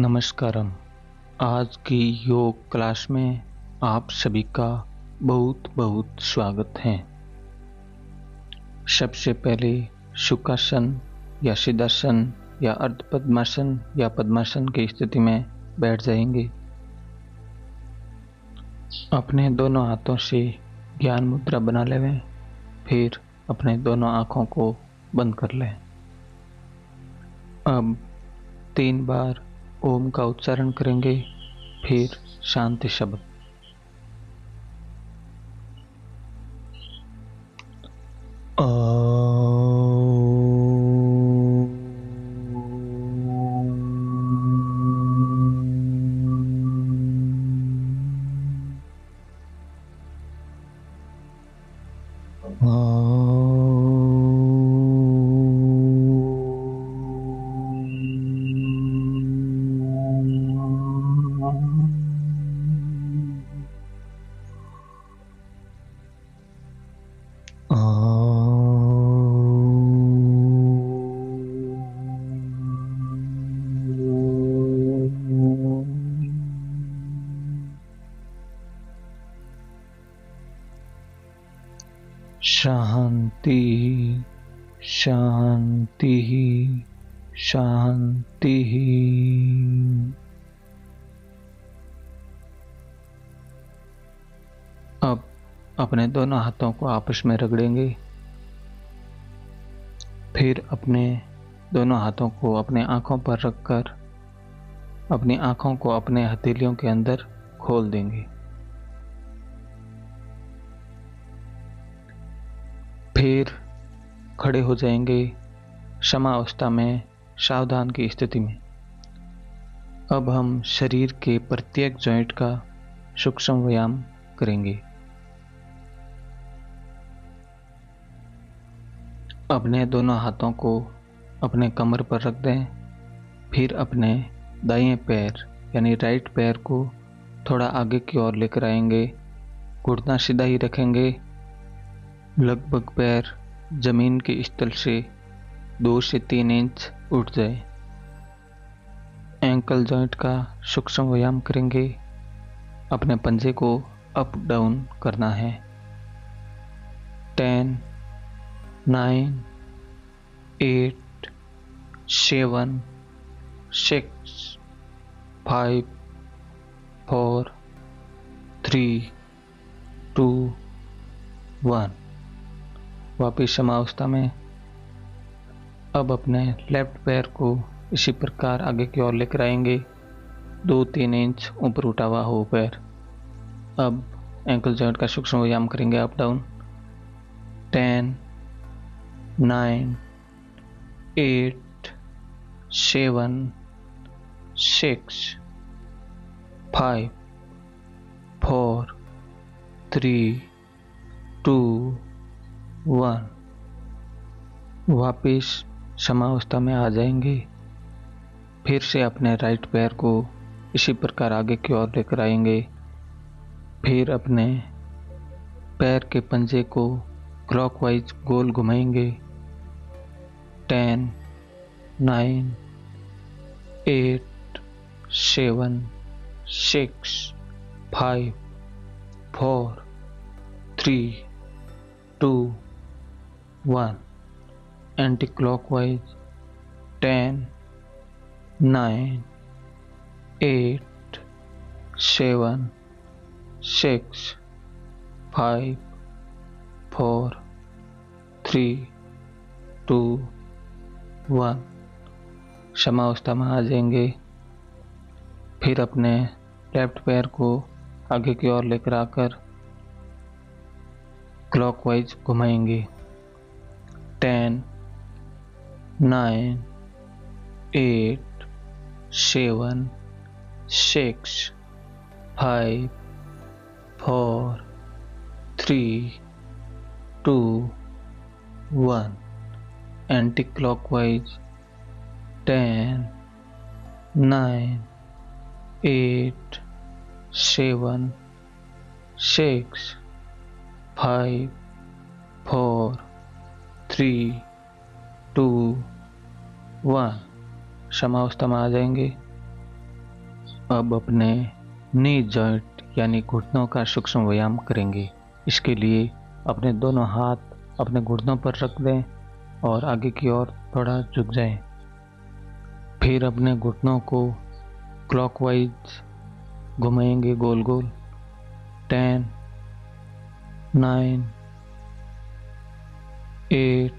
नमस्कारम। आज की योग क्लास में आप सभी का बहुत बहुत स्वागत है। सबसे पहले सुखासन या सिद्धासन या अर्ध पद्मासन या पद्मासन की स्थिति में बैठ जाएंगे। अपने दोनों हाथों से ज्ञान मुद्रा बना लें, फिर अपने दोनों आँखों को बंद कर लें। अब 3 बार ओम का उच्चारण करेंगे, फिर शांति शब्द। शांति शांति शांति। अब अपने दोनों हाथों को आपस में रगड़ेंगे, फिर अपने दोनों हाथों को अपने आँखों पर रखकर अपनी आँखों को अपने हथेलियों के अंदर खोल देंगे। फिर खड़े हो जाएंगे समावस्था में, सावधान की स्थिति में। अब हम शरीर के प्रत्येक जॉइंट का सूक्ष्म व्यायाम करेंगे। अपने दोनों हाथों को अपने कमर पर रख दें, फिर अपने दाएं पैर यानी राइट पैर को थोड़ा आगे की ओर लेकर आएंगे। घुटना सीधा ही रखेंगे, लगभग पैर जमीन के स्थल से 2 से 3 इंच उठ जाए। एंकल जॉइंट का सूक्ष्म व्यायाम करेंगे। अपने पंजे को अप डाउन करना है। 10, 9, 8, 7, 6, 5, 4, 3, 2, 1। वापिस समावस्था में। अब अपने लेफ्ट पैर को इसी प्रकार आगे की ओर लेकर आएंगे, 2-3 इंच ऊपर उठा हुआ हो पैर। अब एंकल जॉइंट का सूक्ष्म व्यायाम करेंगे, अप डाउन। 10, 9, 8, 7, 6, 5, 4, 3, 2, 1। वापिस समावस्था में आ जाएंगे। फिर से अपने राइट पैर को इसी प्रकार आगे की ओर लेकर आएंगे। फिर अपने पैर के पंजे को क्लॉकवाइज गोल घुमाएंगे। 10, 9, 8, 7, 6, 5, 4, 3, 2, 1। Anti clockwise 10, 9, 8, 7, 6, 5, 4, 3, 2, 1। समावस्था में आ जाएंगे। फिर अपने लेफ्ट पैर को आगे की ओर लेकर आकर क्लॉकवाइज घुमाएंगे। 10, 9, 8, 7, 6, 5, 4, 3, 2, 1। Anti clockwise 10, 9, 8, 7, 6, 5, 4, 3, 2, 1। समावस्था में आ जाएंगे। अब अपने नी जॉइंट यानी घुटनों का सूक्ष्म व्यायाम करेंगे। इसके लिए अपने दोनों हाथ अपने घुटनों पर रख दें और आगे की ओर थोड़ा झुक जाएं। फिर अपने घुटनों को क्लॉकवाइज घुमाएंगे गोल गोल। 10, 9, 8,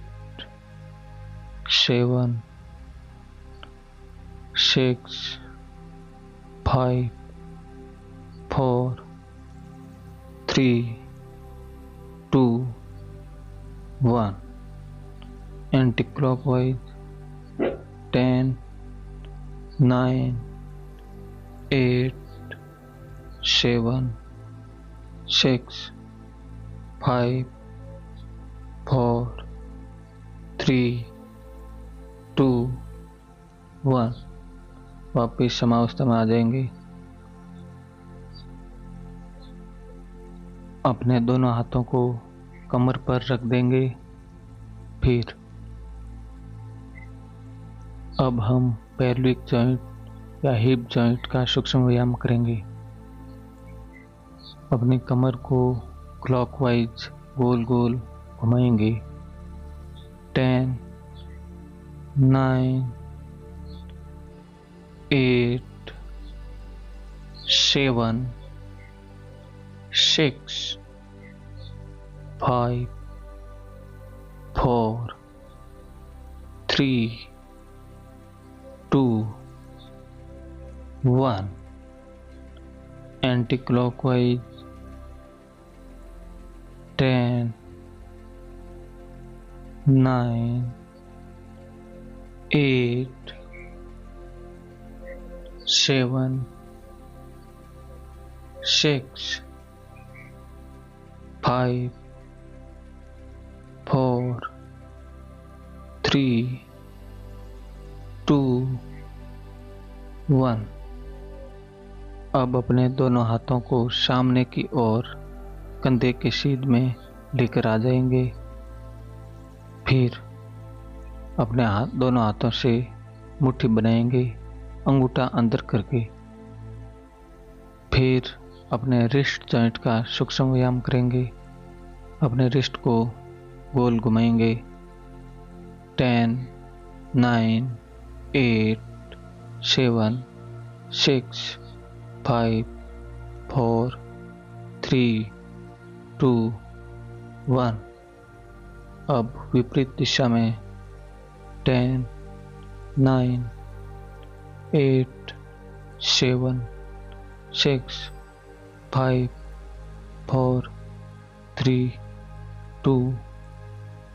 7, 6, 5, 4, 3, 2, 1. Anti-clockwise. 10, 9, 8, 7, 6, 5, 4, 3, 2, 1. वापिस समावस्था में आ जाएंगे। अपने दोनों हाथों को कमर पर रख देंगे। फिर अब हम पेल्विक जॉइंट या हिप जॉइंट का सूक्ष्म व्यायाम करेंगे। अपनी कमर को क्लॉकवाइज गोल गोल घुमाएंगे। 10, 9, 8, 7, 6, 5, 4, 3, 2, 1. Anti-clockwise. 10, 9, 8, 7, 6, 5, 4, 3, 2, 1. अब अपने दोनों हाथों को सामने की ओर कंधे के सीध में लेकर आ जाएंगे। फिर अपने दोनों हाथों से मुट्ठी बनाएंगे, अंगूठा अंदर करके। फिर अपने रिस्ट जॉइंट का सूक्ष्म व्यायाम करेंगे। अपने रिस्ट को गोल घुमाएंगे। 10, 9, 8, 7, 6, 5, 4, 3, 2, 1. अब विपरीत दिशा में 10, 9, 8, 7, 6, 5, 4, 3, 2,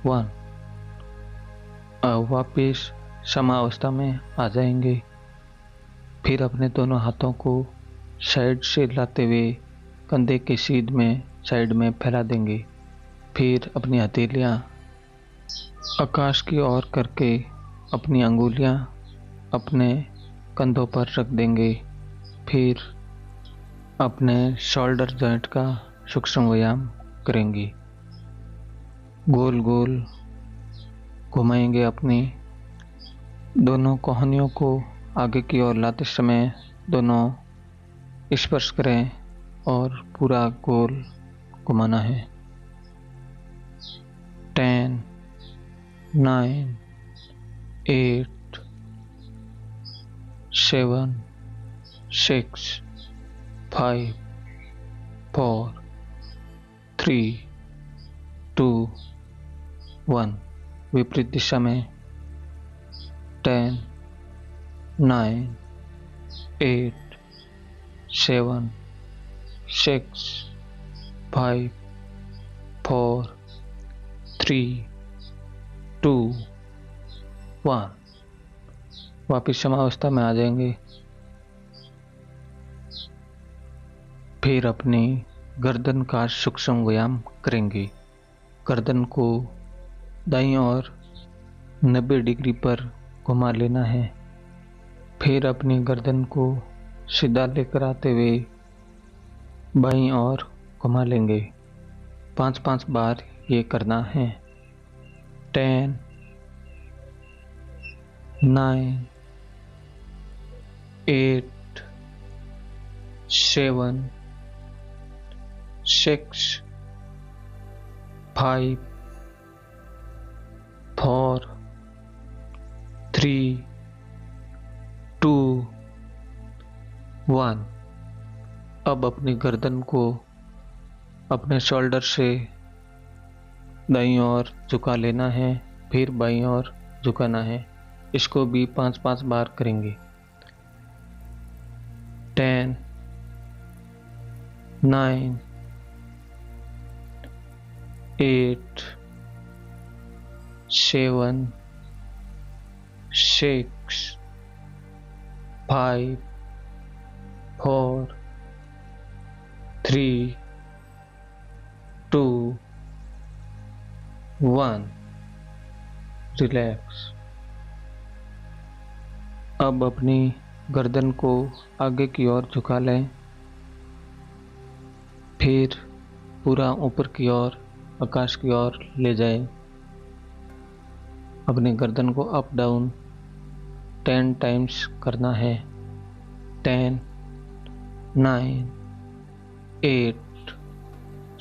1. अब वापिस समावस्था में आ जाएंगे। फिर अपने दोनों हाथों को साइड से लाते हुए कंधे के सीध में साइड में फैला देंगे। फिर अपनी हथेलियां आकाश की ओर करके अपनी अंगुलियां अपने कंधों पर रख देंगे। फिर अपने शोल्डर जॉइंट का सूक्ष्म व्यायाम करेंगे। गोल गोल घुमाएंगे। अपनी दोनों कोहनियों को आगे की ओर लाते समय दोनों स्पर्श करें और पूरा गोल घुमाना है। 10, 9, 8, 7, 6, 5, 4, 3, 2, 1. विपरीत दिशा में 10, 9, 8, 7, 6, 5, 4, 3, 2, 1. वापिस समावस्था में आ जाएंगे। फिर अपनी गर्दन का सूक्ष्म व्यायाम करेंगे। गर्दन को दाईं ओर 90 डिग्री पर घुमा लेना है। फिर अपनी गर्दन को सीधा लेकर आते हुए बाईं ओर घुमा लेंगे। 5-5 बार ये करना है। 10, 9, 8, 7 6 5 4 3 2 1। अब अपनी गर्दन को अपने शोल्डर से दाईं ओर झुका लेना है, फिर बाईं ओर झुकाना है। इसको भी 5-5 बार करेंगे। 10 9 8 7 6 5 4 3 2 1। रिलैक्स। अब अपनी गर्दन को आगे की ओर झुका लें, फिर पूरा ऊपर की ओर आकाश की ओर ले जाएं। अपनी गर्दन को अप डाउन 10 टाइम्स करना है। 10 9 8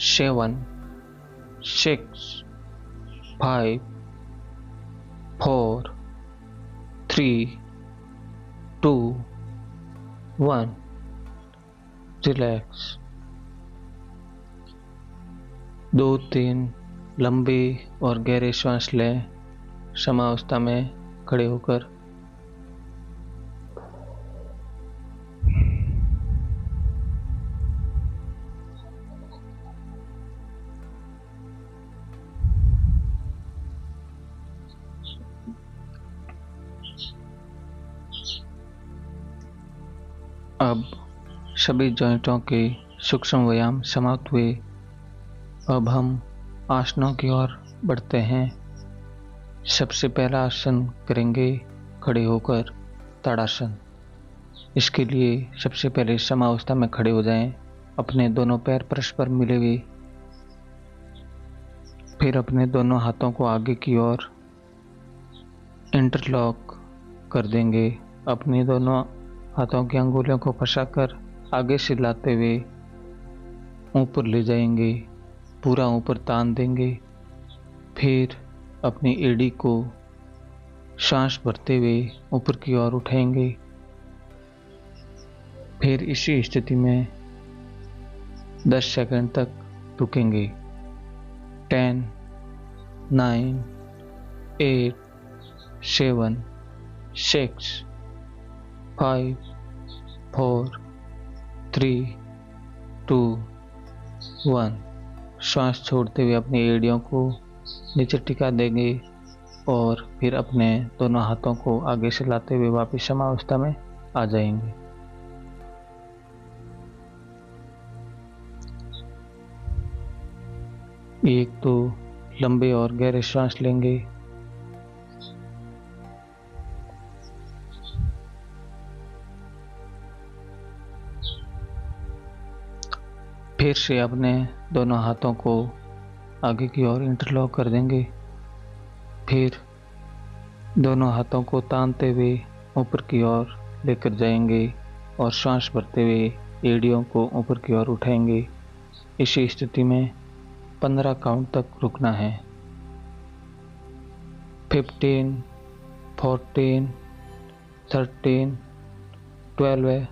7 6 5 4 3 2 1। रिलैक्स। 2-3 लंबे और गहरे श्वास लें समावस्था में खड़े होकर। अब सभी जॉइंटों के सूक्ष्म व्यायाम समाप्त हुए। अब हम आसनों की ओर बढ़ते हैं। सबसे पहला आसन करेंगे खड़े होकर, ताड़ासन। इसके लिए सबसे पहले समावस्था में खड़े हो जाएं, अपने दोनों पैर परस्पर मिले हुए। फिर अपने दोनों हाथों को आगे की ओर इंटरलॉक कर देंगे। अपनी दोनों हाथों की अंगुलियों को फंसाकर आगे से लाते हुए ऊपर ले जाएंगे, पूरा ऊपर तान देंगे। फिर अपनी एड़ी को सांस भरते हुए ऊपर की ओर उठाएंगे। फिर इसी स्थिति में 10 सेकंड तक रुकेंगे। 10 9 8 7 6 5 4 3 2 1। श्वास छोड़ते हुए अपनी एड़ियों को नीचे टिका देंगे और फिर अपने दोनों हाथों को आगे से लाते हुए वापस समावस्था में आ जाएंगे। एक तो लंबे और गहरे श्वास लेंगे। फिर से अपने दोनों हाथों को आगे की ओर इंटरलॉक कर देंगे। फिर दोनों हाथों को तानते हुए ऊपर की ओर लेकर जाएंगे और श्वास भरते हुए एड़ियों को ऊपर की ओर उठाएंगे। इसी स्थिति में 15 काउंट तक रुकना है। 15 14 13 12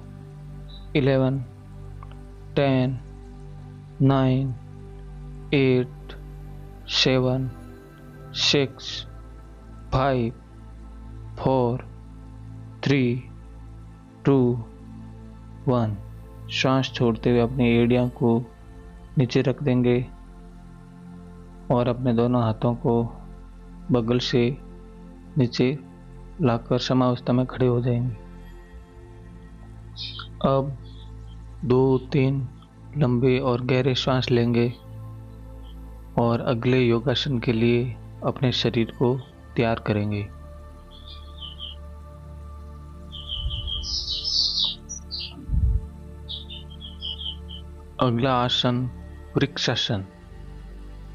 11 10 9 8 7 6 5 4 3 2 1। श्वास छोड़ते हुए अपनी एड़ियां को नीचे रख देंगे और अपने दोनों हाथों को बगल से नीचे लाकर समावस्था में खड़े हो जाएंगे। अब 2-3 लंबे और गहरे श्वास लेंगे और अगले योगासन के लिए अपने शरीर को तैयार करेंगे। अगला आसन वृक्षासन।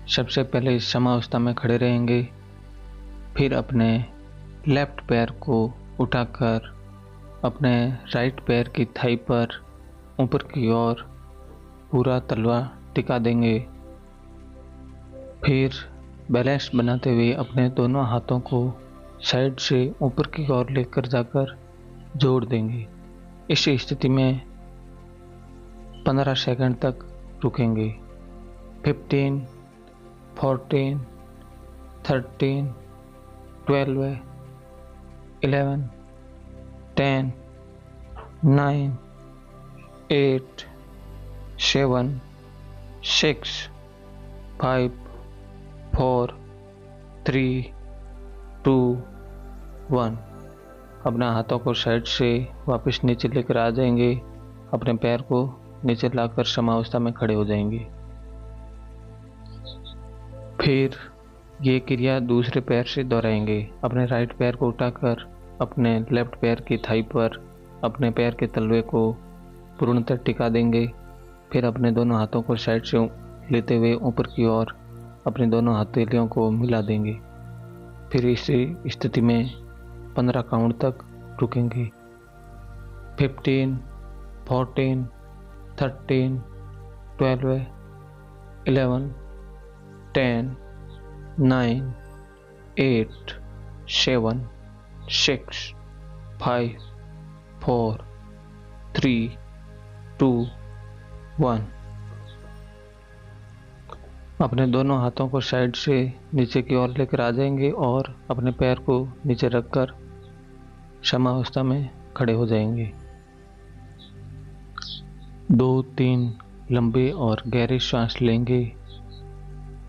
सबसे पहले समावस्था में खड़े रहेंगे, फिर अपने लेफ्ट पैर को उठाकर अपने राइट पैर की थाई पर ऊपर की ओर पूरा तलवा टिका देंगे। फिर बैलेंस बनाते हुए अपने दोनों हाथों को साइड से ऊपर की ओर लेकर जाकर जोड़ देंगे। इस स्थिति में 15 सेकंड तक रुकेंगे। 15, 14, 13, 12, 11, 10, 9, 8, 7, 6, 5, 4, 3, 2, 1। अपने हाथों को साइड से वापस नीचे लेकर आ जाएंगे। अपने पैर को नीचे लाकर समावस्था में खड़े हो जाएंगे। फिर ये क्रिया दूसरे पैर से दोहराएंगे। अपने राइट पैर को उठाकर अपने लेफ्ट पैर की थाई पर अपने पैर के तलवे को पूर्णतः टिका देंगे। फिर अपने दोनों हाथों को साइड से लेते हुए ऊपर की ओर अपने दोनों हथेलियों को मिला देंगे। फिर इसी स्थिति में 15 काउंट तक रुकेंगे। 15, 14, 13, 12, 11, 10, 9, 8, 7, 6, 5, 4, 3, 2, 1। अपने दोनों हाथों को साइड से नीचे की ओर लेकर आ जाएंगे और अपने पैर को नीचे रखकर समावस्था में खड़े हो जाएंगे। 2-3 लंबे और गहरे सांस लेंगे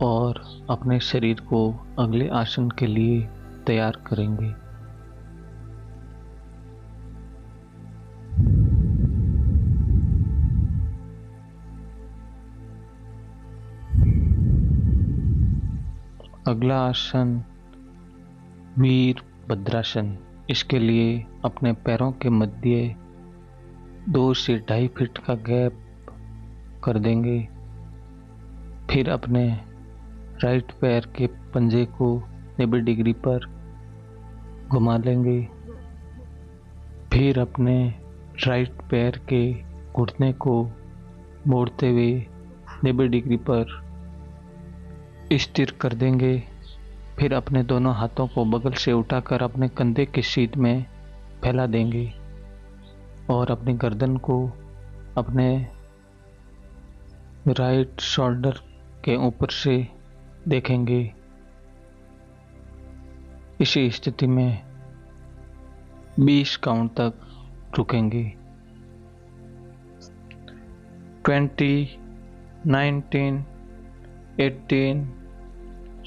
और अपने शरीर को अगले आसन के लिए तैयार करेंगे। अगला आसन वीरभद्रासन। इसके लिए अपने पैरों के मध्य 2 से 2.5 फीट का गैप कर देंगे। फिर अपने राइट पैर के पंजे को 90 डिग्री पर घुमा लेंगे। फिर अपने राइट पैर के घुटने को मोड़ते हुए 90 डिग्री पर स्थिर कर देंगे। फिर अपने दोनों हाथों को बगल से उठाकर अपने कंधे के सीध में फैला देंगे और अपनी गर्दन को अपने राइट शोल्डर के ऊपर से देखेंगे। इसी स्थिति में 20 काउंट तक रुकेंगे। 20, 19, 18,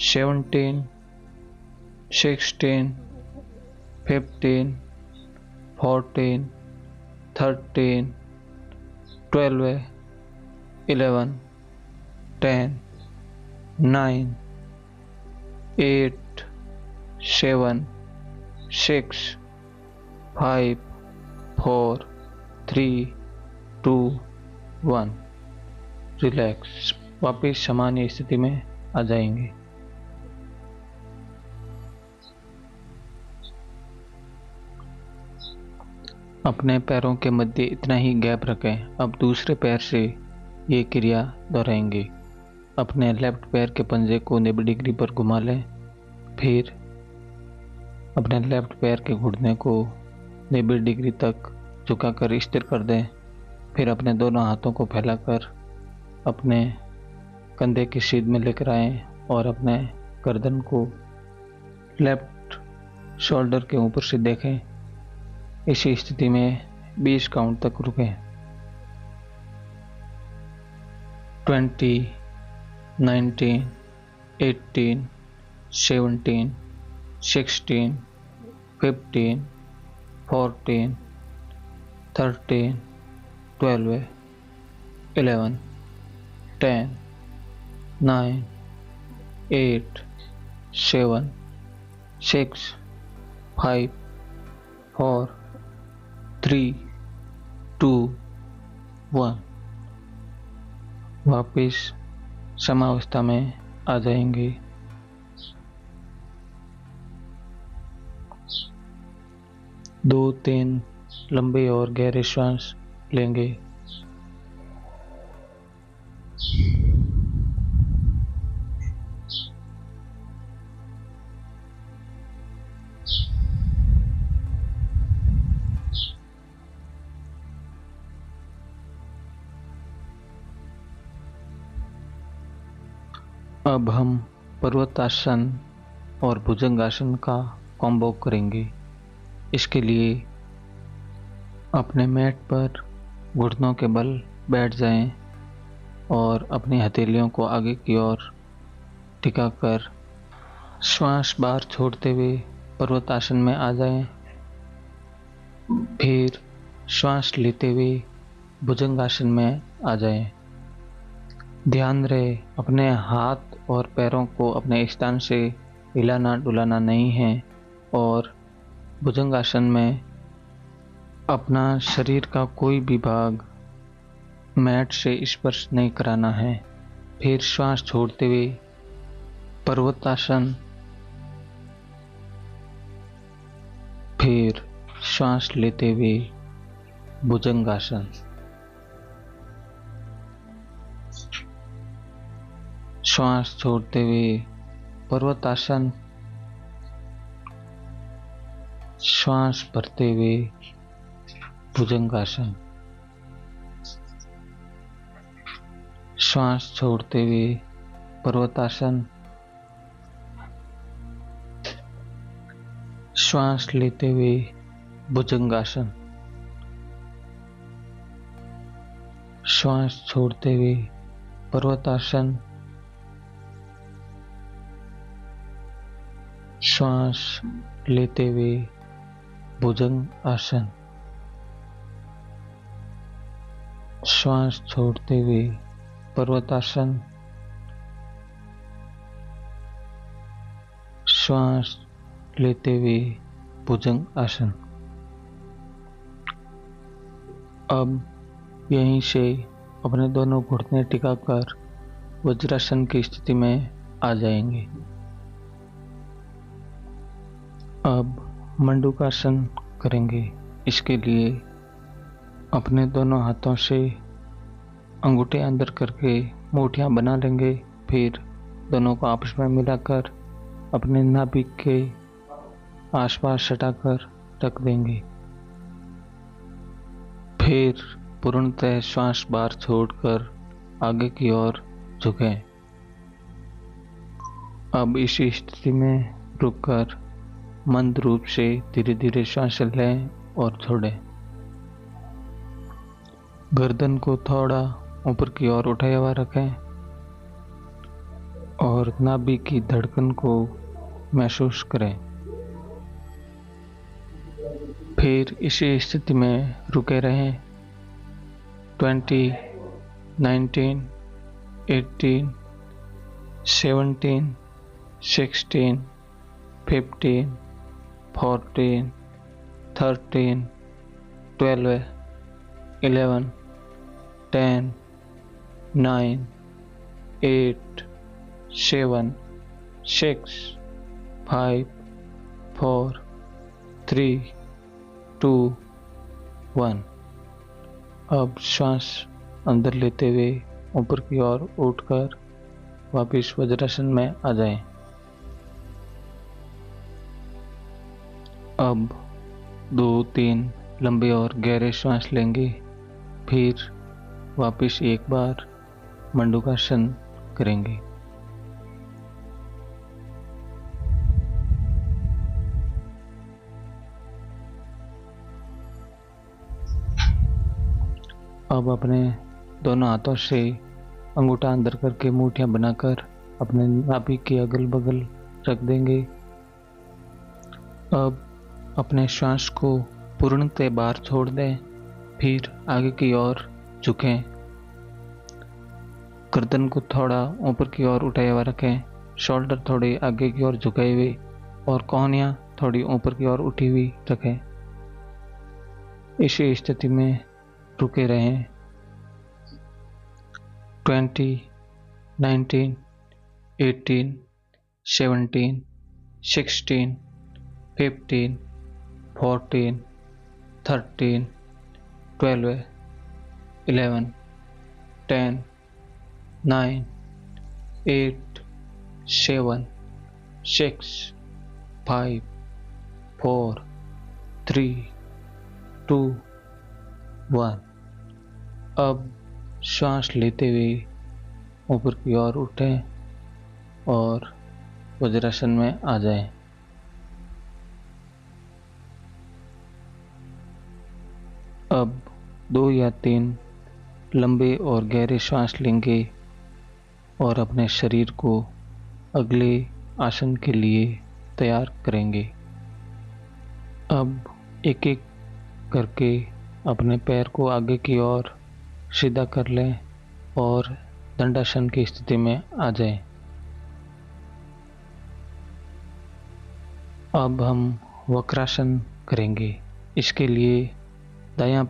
17, 16, 15, 14, 13, 12, 11, 10, 9, 8, 7, 6, 5, 4, 3, 2, 1। रिलैक्स। वापिस सामान्य स्थिति में आ जाएंगे। अपने पैरों के मध्य इतना ही गैप रखें। अब दूसरे पैर से ये क्रिया दोहराएंगे। अपने लेफ्ट पैर के पंजे को 90 डिग्री पर घुमा लें। फिर अपने लेफ्ट पैर के घुटने को 90 डिग्री तक झुकाकर स्थिर कर दें। फिर अपने दोनों हाथों को फैलाकर अपने कंधे की सीध में लेकर आएं और अपने गर्दन को लेफ्ट शोल्डर के ऊपर से देखें। इसी स्थिति में 20 काउंट तक रुकें। 20, 19, 18, 17, 16, 15, 14, 13, 12, 11, 10, 9, 8, 7, 6, 5, 4, 3, 2, 1। वापिस समावस्था में आ जाएंगे। दो तीन लंबे और गहरे श्वास लेंगे। अब हम पर्वतासन और भुजंगासन का कॉम्बो करेंगे। इसके लिए अपने मैट पर घुटनों के बल बैठ जाएं और अपनी हथेलियों को आगे की ओर टिकाकर श्वास बाहर छोड़ते हुए पर्वतासन में आ जाएं। फिर श्वास लेते हुए भुजंगासन में आ जाएं। ध्यान रहे अपने हाथ और पैरों को अपने स्थान से हिलाना डुलाना नहीं है और भुजंगासन में अपना शरीर का कोई भी भाग मैट से स्पर्श नहीं कराना है। फिर श्वास छोड़ते हुए पर्वतासन, फिर श्वास लेते हुए भुजंगासन। श्वास छोड़ते हुए पर्वतासन, श्वास भरते हुए भुजंगासन। श्वास छोड़ते हुए पर्वतासन, श्वास लेते हुए भुजंगासन। श्वास छोड़ते हुए पर्वतासन, श्वास लेते हुए भुजंगासन। श्वास छोड़ते हुए पर्वतासन, श्वास लेते हुए भुजंगासन। अब यहीं से अपने दोनों घुटने टिकाकर वज्रासन की स्थिति में आ जाएंगे। अब मंडूकासन करेंगे। इसके लिए अपने दोनों हाथों से अंगूठे अंदर करके मुट्ठियां बना लेंगे। फिर दोनों को आपस में मिलाकर अपने नाभिक के आसपास सटाकर रख देंगे। फिर पूर्णतः श्वास बाहर छोड़कर आगे की ओर झुकें। अब इसी स्थिति में रुककर मंद रूप से धीरे धीरे श्वास लें और छोड़ें। गर्दन को थोड़ा ऊपर की ओर उठाया हुआ रखें और नाभि की धड़कन को महसूस करें। फिर इसी स्थिति में रुके रहें। 20, 19, 18, 17, 16, 15, 14, 13, 12, 11, 10, 9, 8, 7, 6, 5, 4, 3, 2, 1। अब श्वास अंदर लेते हुए ऊपर की ओर उठकर वापिस वज्रासन में आ जाएं। अब 2-3 लंबे और गहरे श्वास लेंगे। फिर वापिस एक बार मंडूकासन करेंगे। अब अपने दोनों हाथों से अंगूठा अंदर करके मुट्ठियां बनाकर अपने नाभि के अगल बगल रख देंगे। अब अपने श्वास को पूर्णतः बाहर छोड़ दें। फिर आगे की ओर झुकें। गर्दन को थोड़ा ऊपर की ओर उठाया हुआ रखें। शोल्डर थोड़े आगे की ओर झुकाए हुए और कोहनियां थोड़ी ऊपर की ओर उठी हुई रखें। इसी स्थिति में रुके रहें। 20, 19, 18, 17, 16, 15, 14, 13, 12, 11, 10, 9, 8, 7, 6, 5, 4, 3, 2, 1। अब श्वास लेते हुए ऊपर की ओर उठें और वज्रासन में आ जाएं। अब 2 या 3 लंबे और गहरे सांस लेंगे और अपने शरीर को अगले आसन के लिए तैयार करेंगे। अब एक एक करके अपने पैर को आगे की ओर सीधा कर लें और दंडासन की स्थिति में आ जाएं। अब हम वक्रासन करेंगे। इसके लिए दायां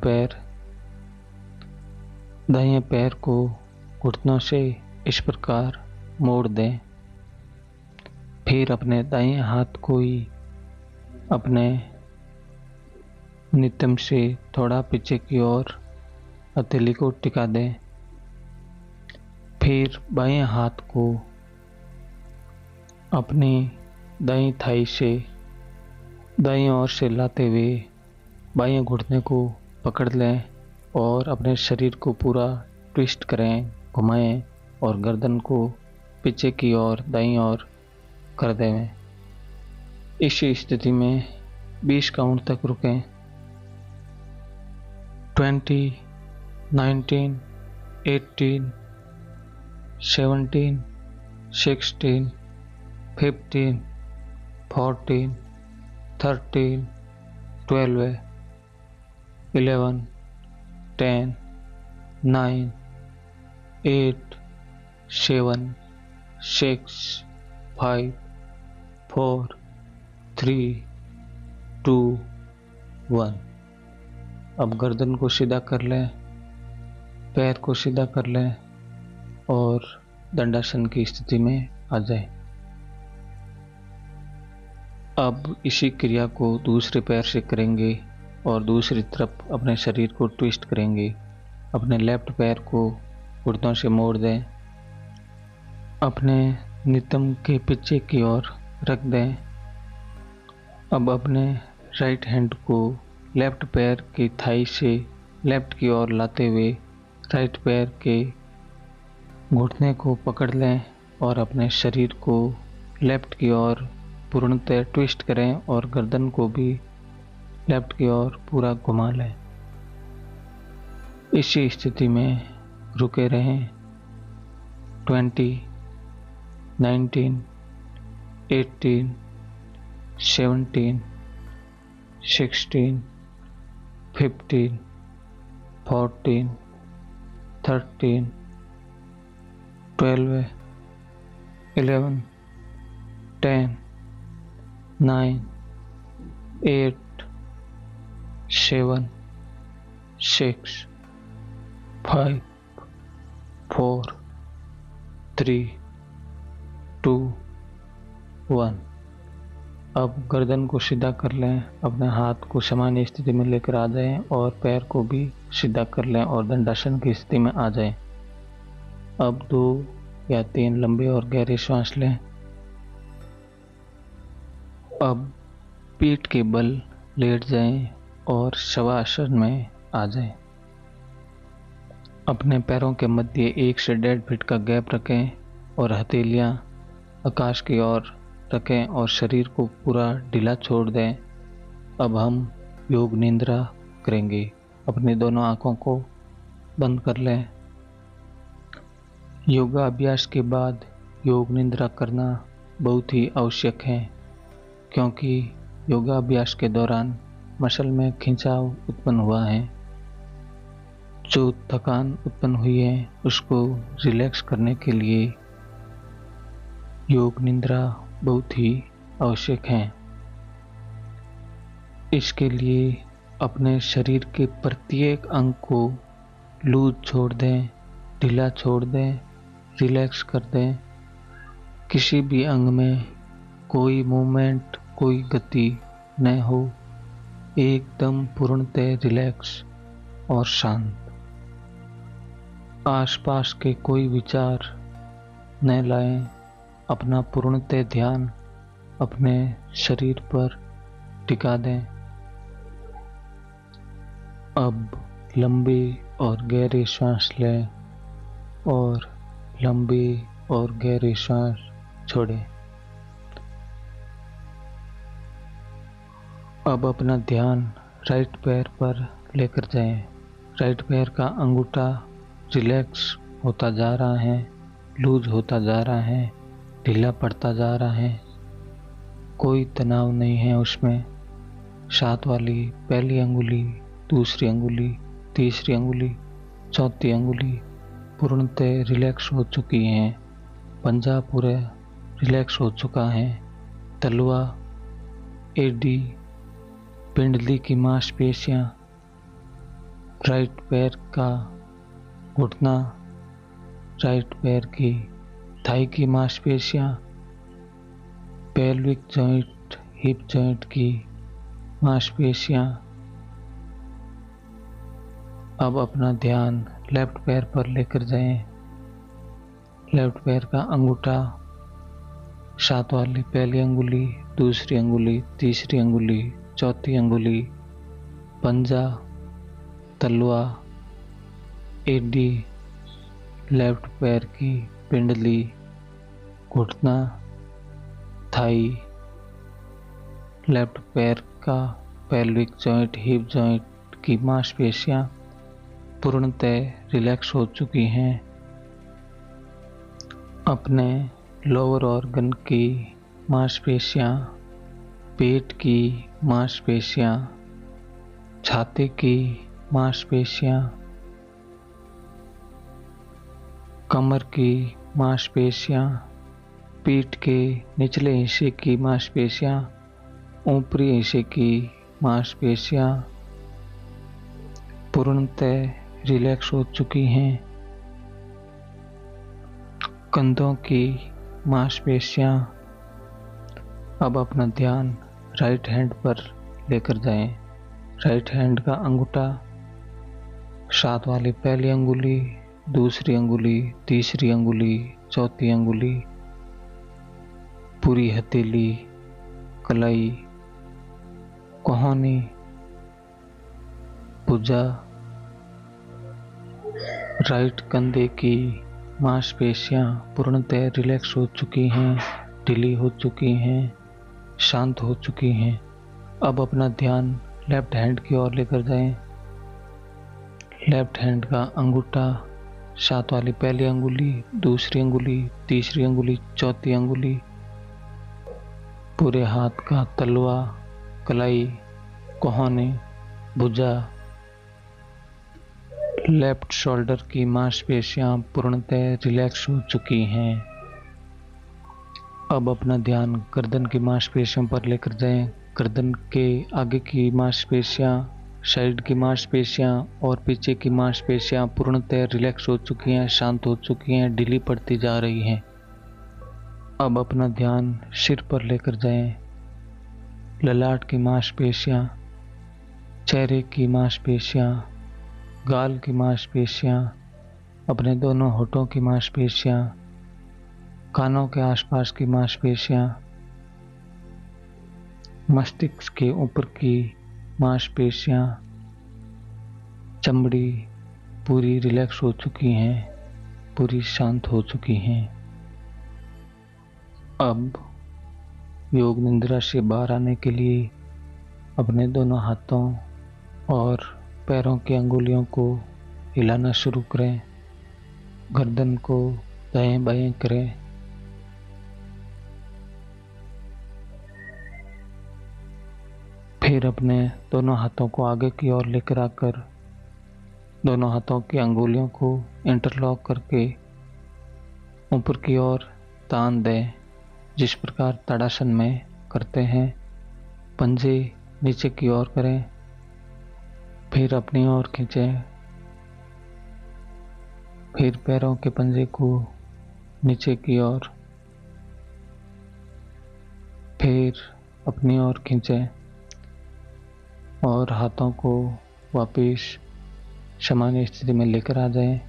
पैर को घुटनों से इस प्रकार मोड़ दें। फिर अपने दाएं हाथ को ही अपने नितंब से थोड़ा पीछे की ओर हथेली को टिका दें। फिर बाएं हाथ को अपनी दाईं थाई से दाईं ओर से लाते हुए बाएं घुटने को पकड़ लें और अपने शरीर को पूरा ट्विस्ट करें, घुमाएं और गर्दन को पीछे की ओर दाईं ओर कर दें। इसी स्थिति में 20 काउंट तक रुकें। 20, 19, 18, 17, 16, 15, 14, 13, 12, 11, 10, 9, 8, 7, 6, 5, 4, 3, 2, 1। अब गर्दन को सीधा कर लें, पैर को सीधा कर लें और दंडासन की स्थिति में आ जाएं। अब इसी क्रिया को दूसरे पैर से करेंगे और दूसरी तरफ अपने शरीर को ट्विस्ट करेंगे। अपने लेफ्ट पैर को घुटनों से मोड़ दें, अपने नितंब के पीछे की ओर रख दें। अब अपने राइट हैंड को लेफ्ट पैर की थाई से लेफ्ट की ओर लाते हुए राइट पैर के घुटने को पकड़ लें और अपने शरीर को लेफ्ट की ओर पूर्णतः ट्विस्ट करें और गर्दन को भी लेफ्ट की ओर पूरा घुमा लें। इसी स्थिति में रुके रहें। 20, 19, 18, 17, 16, 15, 14, 13, 12, 11, 10, 9, 8, 7, 6, 5, 4, 3, 2, 1। अब गर्दन को सीधा कर लें, अपने हाथ को सामान्य स्थिति में लेकर आ जाएं और पैर को भी सीधा कर लें और दंडासन की स्थिति में आ जाएं। अब 2 या 3 लंबे और गहरे सांस लें। अब पीठ के बल लेट जाएं और शवासन में आ जाएं। अपने पैरों के मध्य 1 से 1.5 फीट का गैप रखें और हथेलियां आकाश की ओर रखें और शरीर को पूरा ढीला छोड़ दें। अब हम योग निद्रा करेंगे। अपनी दोनों आंखों को बंद कर लें। योगा अभ्यास के बाद योग निद्रा करना बहुत ही आवश्यक है, क्योंकि योगा अभ्यास के दौरान मसल में खिंचाव उत्पन्न हुआ है। जो थकान उत्पन्न हुई है उसको रिलैक्स करने के लिए योग निद्रा बहुत ही आवश्यक है। इसके लिए अपने शरीर के प्रत्येक अंग को लूज छोड़ दें, ढीला छोड़ दें, रिलैक्स कर दें। किसी भी अंग में कोई मूवमेंट, कोई गति न हो, एकदम पूर्णतः रिलैक्स और शांत। आसपास के कोई विचार न लाएं। अपना पूर्णतः ध्यान अपने शरीर पर टिका दें। अब लंबी और गहरी सांस लें और लंबी और गहरी सांस छोड़ें। अब अपना ध्यान राइट पैर पर लेकर जाएं। राइट पैर का अंगूठा रिलैक्स होता जा रहा है, लूज होता जा रहा है, ढीला पड़ता जा रहा है, कोई तनाव नहीं है उसमें। साथ वाली पहली अंगुली, दूसरी अंगुली, तीसरी अंगुली, चौथी अंगुली पूर्णतः रिलैक्स हो चुकी हैं। पंजा पूरा रिलैक्स हो चुका है। तलवा, एडी, पिंडली की मांसपेशियां, राइट पैर का घुटना, राइट पैर की थाई की मांसपेशियां, पेल्विक जॉइंट, हिप जॉइंट की मांसपेशियां। अब अपना ध्यान लेफ्ट पैर पर लेकर जाएं। लेफ्ट पैर का अंगूठा, साथ वाली पहली अंगुली, दूसरी अंगुली, तीसरी अंगुली, चौथी अंगुली, पंजा, तलवा, एडी, लेफ्ट पैर की पिंडली, घुटना, थाई, लेफ्ट पैर का पेल्विक जॉइंट, हिप जॉइंट की मांसपेशियां पूर्णतः रिलैक्स हो चुकी हैं। अपने लोअर ऑर्गन की मांसपेशियां, पेट की मांसपेशियां, छाती की मांसपेशियां, कमर की मांसपेशियां, पीठ के निचले हिस्से की मांसपेशियां, ऊपरी हिस्से की मांसपेशियां पूर्णतः रिलैक्स हो चुकी हैं। कंधों की मांसपेशियां। अब अपना ध्यान राइट हैंड पर लेकर जाएं। राइट हैंड का अंगूठा, साथ वाली पहली अंगुली, दूसरी अंगुली, तीसरी अंगुली, चौथी अंगुली, पूरी हथेली, कलाई, कोहनी, भुजा, राइट कंधे की मांसपेशियां पूर्णतः रिलैक्स हो चुकी हैं, ढीली हो चुकी हैं, शांत हो चुकी हैं। अब अपना ध्यान लेफ्ट हैंड की ओर लेकर जाएं। लेफ्ट हैंड का अंगूठा, साथ वाली पहली अंगुली, दूसरी अंगुली, तीसरी अंगुली, चौथी अंगुली, पूरे हाथ का तलवा, कलाई, कोहनी, भुजा, लेफ्ट शोल्डर की मांसपेशियां पूर्णतः रिलैक्स हो चुकी हैं। अब अपना ध्यान गर्दन की मांसपेशियों पर लेकर जाएं। गर्दन के आगे की मांसपेशियां, साइड की मांसपेशियां और पीछे की मांसपेशियां पूर्णतः रिलैक्स हो चुकी हैं, शांत हो चुकी हैं, ढीली पड़ती जा रही हैं। अब अपना ध्यान सिर पर लेकर जाएं। ललाट की मांसपेशियां, चेहरे की मांसपेशियां, गाल की मांसपेशियां, अपने दोनों होठों की मांसपेशियां, कानों के आसपास की मांसपेशियां, मस्तिष्क के ऊपर की मांसपेशियां, चमड़ी पूरी रिलैक्स हो चुकी हैं, पूरी शांत हो चुकी हैं। अब योग निद्रा से बाहर आने के लिए अपने दोनों हाथों और पैरों की अंगुलियों को हिलाना शुरू करें। गर्दन को दाएं बाएं करें। फिर अपने दोनों हाथों को आगे की ओर लेकर आकर दोनों हाथों की अंगुलियों को इंटरलॉक करके ऊपर की ओर तान दें, जिस प्रकार ताड़ासन में करते हैं। पंजे नीचे की ओर करें, फिर अपनी ओर खींचें, फिर पैरों के पंजे को नीचे की ओर, फिर अपनी ओर खींचें और हाथों को वापस सामान्य स्थिति में लेकर आ जाएं।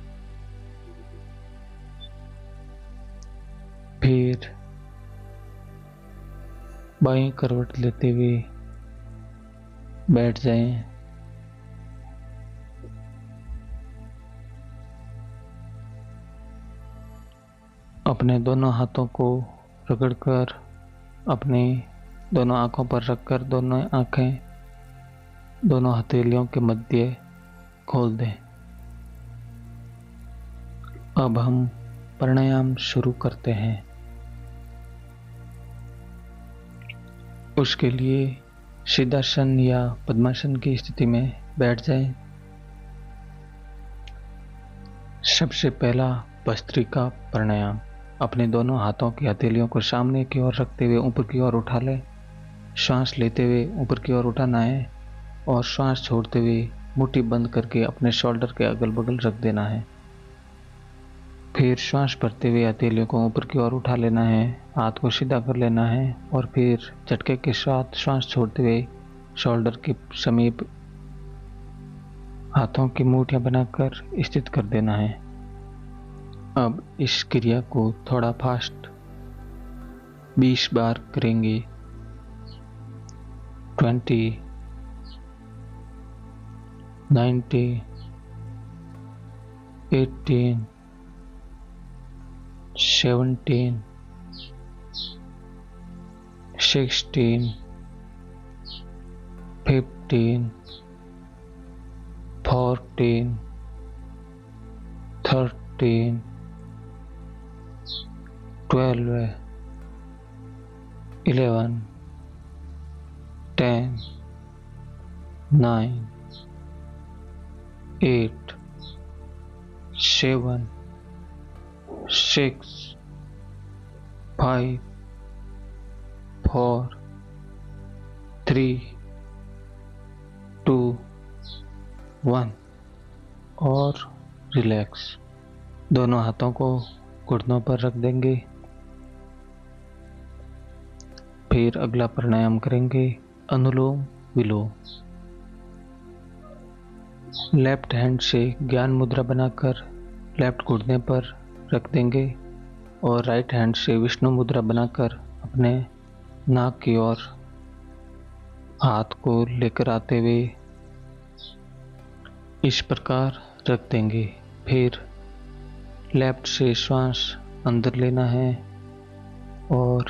फिर बाईं करवट लेते हुए बैठ जाएं। अपने दोनों हाथों को रगड़कर अपनी दोनों आँखों पर रखकर दोनों आँखें दोनों हथेलियों के मध्य खोल दें। अब हम प्राणायाम शुरू करते हैं। उसके लिए सिद्धासन या पद्मासन की स्थिति में बैठ जाएं। सबसे पहला भस्त्रिका प्राणायाम। अपने दोनों हाथों की हथेलियों को सामने की ओर रखते हुए ऊपर की ओर उठा लें। श्वास लेते हुए ऊपर की ओर उठाना है और श्वास छोड़ते हुए मुट्ठी बंद करके अपने शोल्डर के अगल बगल रख देना है। फिर श्वास भरते हुए हथेलियों को ऊपर की ओर उठा लेना है, हाथ को सीधा कर लेना है और फिर झटके के साथ श्वास छोड़ते हुए शोल्डर के समीप हाथों की मुट्ठियां बनाकर स्थित कर देना है। अब इस क्रिया को थोड़ा फास्ट 20 बार करेंगे। 20, 19, 18, 17, 16, 15, 14, 13, 12, 11, 10, 9, 8, 7, 6, 5, 4, 3, 2, 1 और रिलैक्स। दोनों हाथों को घुटनों पर रख देंगे। फिर अगला प्राणायाम करेंगे अनुलोम विलोम। लेफ्ट हैंड से ज्ञान मुद्रा बनाकर लेफ्ट घुटने पर रख देंगे और राइट हैंड से विष्णु मुद्रा बनाकर अपने नाक की ओर हाथ को लेकर आते हुए इस प्रकार रख देंगे। फिर लेफ्ट से श्वास अंदर लेना है और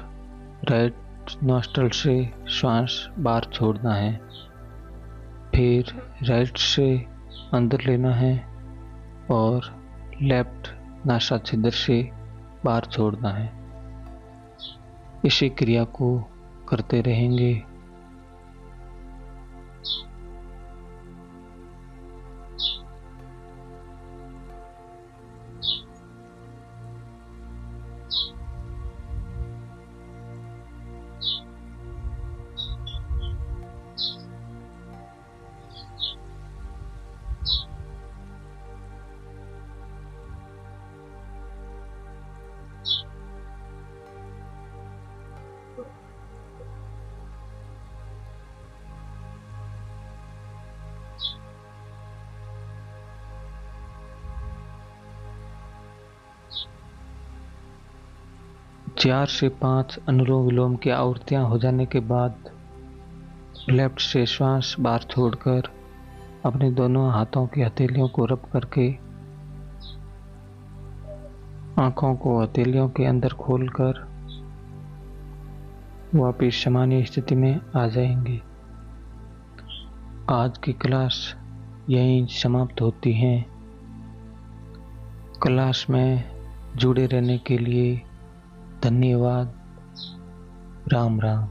राइट नॉस्ट्रल से श्वास बाहर छोड़ना है। फिर राइट से अंदर लेना है और लेफ्ट नासा छिद्र से बाहर छोड़ना है। इसी क्रिया को करते रहेंगे। चार से 5 अनुलोम विलोम की आवृत्तियां हो जाने के बाद लेफ्ट से श्वास बाहर छोड़कर अपने दोनों हाथों की हथेलियों को रब करके आंखों को हथेलियों के अंदर खोलकर वापिस सामान्य स्थिति में आ जाएंगे। आज की क्लास यहीं समाप्त होती है। क्लास में जुड़े रहने के लिए धन्यवाद। राम राम।